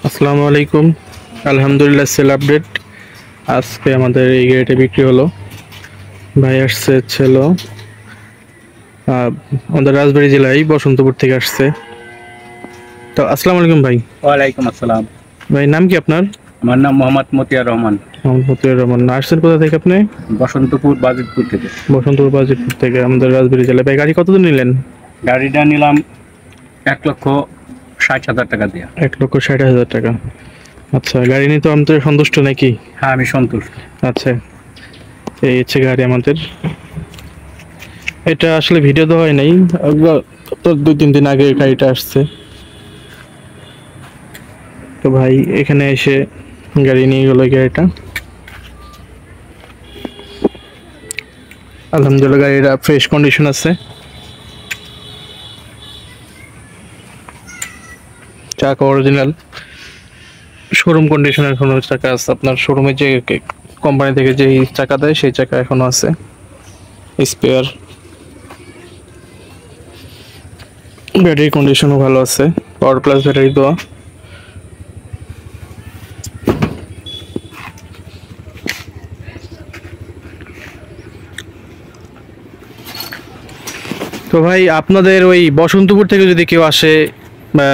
আসসালামু আলাইকুম। আলহামদুলিল্লাহ সেল আপডেট। আজকে আমাদের এই গাড়িটা বিক্রি হলো। ভাই আসছে ছিল আমাদের রাজবাড়ী জেলায় বসন্তপুর থেকে আসছে। তো আসসালামু আলাইকুম ভাই। ওয়ালাইকুম আসসালাম। ভাই নাম কি আপনার? আমার নাম মোহাম্মদ মতিয়ার রহমান। মোহাম্মদ ফতিউর রহমান। আসছেন কোথা থেকে আপনি? বসন্তপুর বাজিতপুর থেকে। বসন্তপুর বাজিতপুর থেকে আমাদের রাজবাড়ী জেলায়। ভাই গাড়ি কতদিন নিলেন? গাড়িটা নিলাম 1,60,000 টাকা দিয়ে। 1,60,000 টাকা। আচ্ছা, গাড়ি নিয়ে তো আমাদের সন্তুষ্ট নাকি? হ্যাঁ, আমি সন্তুষ্ট। আচ্ছা, এই হচ্ছে গাড়ি আমাদের। এটা আসলে ভিডিও তো হয় নাই, তো 2-3 দিন আগে গাড়িটা আসছে। তো ভাই এখানে এসে গাড়ি নিয়ে গেল। গাড়িটা আলহামদুলিল্লাহ গাড়িটা ফ্রেশ কন্ডিশন আছে। চাকা অরিজিনাল, শোরুম কন্ডিশনের এখনো চাকা আছে। আপনার শোরুমে যে কোম্পানি থেকে যে চাকা দেয় সেই চাকা এখনো আছে, স্পেয়ার। ব্যাটারি কন্ডিশনও ভালো আছে, পাওয়ার প্লাস ব্যাটারি দেওয়া। তো ভাই আপনাদের ওই বসন্তপুর থেকে যদি কেউ আসে বা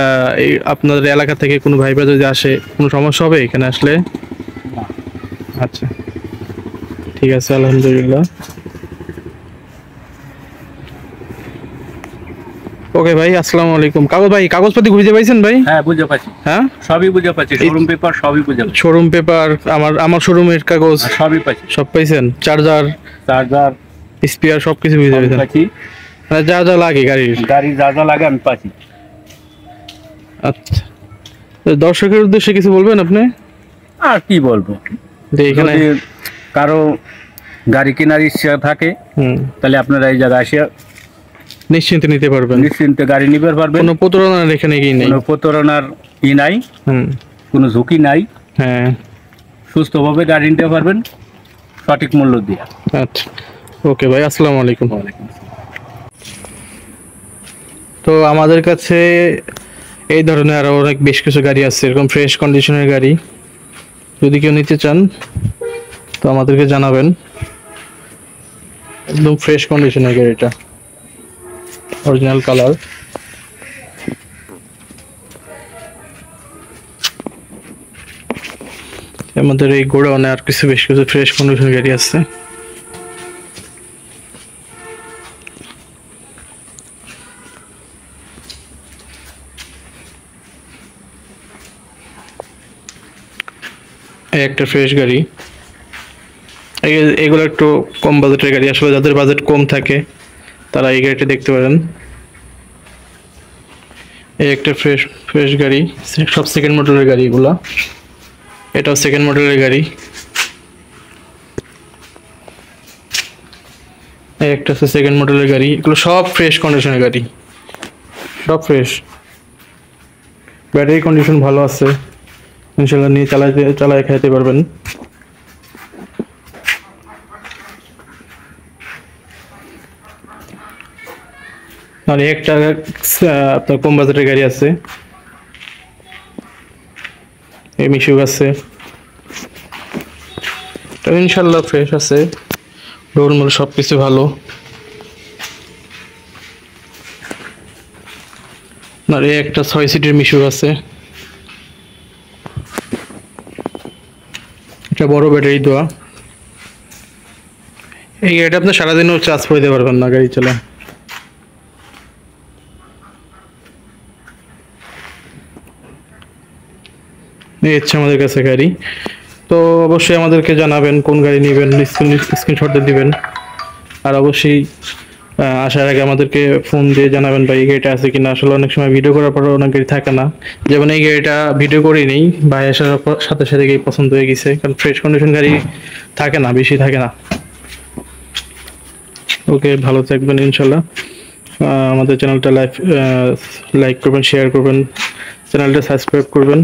এই আপনাদের এলাকা থেকে কোনো ভাই ব্রাদার যদি আসে, কোনো সমস্যা হবে এখানে আসলে? না। আচ্ছা, ঠিক আছে, আলহামদুলিল্লাহ। ওকে ভাই, আসসালামু আলাইকুম। কাগজপাতি বুঝতে পাইছেন ভাই? হ্যাঁ, বুঝে পাচ্ছি। হ্যাঁ, সবই বুঝে পাচ্ছি। শোরুম পেপার সবই বুঝে পাচ্ছি। শোরুম পেপার, আমার শোরুমের কাগজ সবই পাচ্ছি। সব পাইছেন? চার্জার, স্পিয়ার সবকিছু বুঝে পাইছেন? পাচ্ছি। মানে যা যা লাগে গাড়ির। যা যা লাগে আমি পাচ্ছি। আচ্ছা, তো দর্শকের উদ্দেশ্যে কিছু বলবেন আপনি? আর কি বলবো, যে এখানে যদি কারো গাড়ি কেনার ইচ্ছা থাকে তাহলে আপনারা এই জায়গায় এসে নিশ্চিন্তে নিতে পারবেন, নিশ্চিন্তে গাড়ি নিতে পারবেন। কোনো প্রতারণার এখানে কি নেই, কোনো প্রতারণার নাই, কোনো ঝুঁকি নাই। হ্যাঁ, সুস্থভাবে গাড়ি নিতে পারবেন সঠিক মূল্য দিয়ে। আচ্ছা, ওকে ভাই, আসসালামু আলাইকুম। তো আমাদের কাছে এই ধরনের আরো অনেক বেশ কিছু গাড়ি আছে, এরকম ফ্রেশ কন্ডিশনের গাড়ি। যদি কেউ নিতে চান তো আমাদেরকে জানাবেন। একদম ফ্রেশ কন্ডিশনের গাড়িটা, অরিজিনাল কালার। আমাদের এই গোডাউনে আর কিছু বেশ কিছু ফ্রেশ কন্ডিশনের গাড়ি আছে। এই একটা ফ্রেশ গাড়ি। এগুলো একটু কম বাজেটের গাড়ি, আসলে যাদের বাজেট কম থাকে তারা এই গাড়িটা দেখতে পারেন। এই একটা ফ্রেশ গাড়ি, সব সেকেন্ড মডেলের গাড়ি এগুলা। এটাও সেকেন্ড মডেলের গাড়ি। এই একটা আছে সেকেন্ড মডেলের গাড়ি। এগুলো সব ফ্রেশ কন্ডিশনের গাড়ি, সব ফ্রেশ। ব্যাটারি কন্ডিশন ভালো আছে, ইনশাল্লাহ নিয়ে চালায় খাইতে পারবেন। আর একটা আপনার কম বাজেটের গাড়ি আছে, এই মিশুক আছে, ইনশাল্লাহ ফ্রেশ আছে, ডোরমোল সবকিছু ভালো। আর এই একটা 6 সিটের মিশুক আছে, এটা বড় ব্যাটারি দেওয়া। এই গাড়িটা আপনি সারাদিনও চার্জ করে দিতে পারবেন না গাড়ি চালায়। এই হচ্ছে আমাদের কাছে গাড়ি। তো অবশ্যই আমাদেরকে জানাবেন কোন গাড়ি নেবেন, স্ক্রিনশট দিবেন। আর অবশ্যই আসার আগে আমাদেরকে ফোন দিয়ে জানাবেন ভাই এই গাড়িটা আছে কিনা। আসলে অনেক সময় ভিডিও করার পরে অনেক গাড়ি থাকে না, যেমন এই গাড়িটা ভিডিও করিনি, ভাই আসার সাথে সাথে গাড়ি পছন্দ হয়ে গেছে, কারণ ফ্রেশ কন্ডিশন গাড়ি থাকে না, বেশি থাকে না। ওকে, ভালো থাকবেন ইনশাল্লাহ। আমাদের চ্যানেলটা লাইক করবেন, শেয়ার করবেন, চ্যানেলটা সাবস্ক্রাইব করবেন।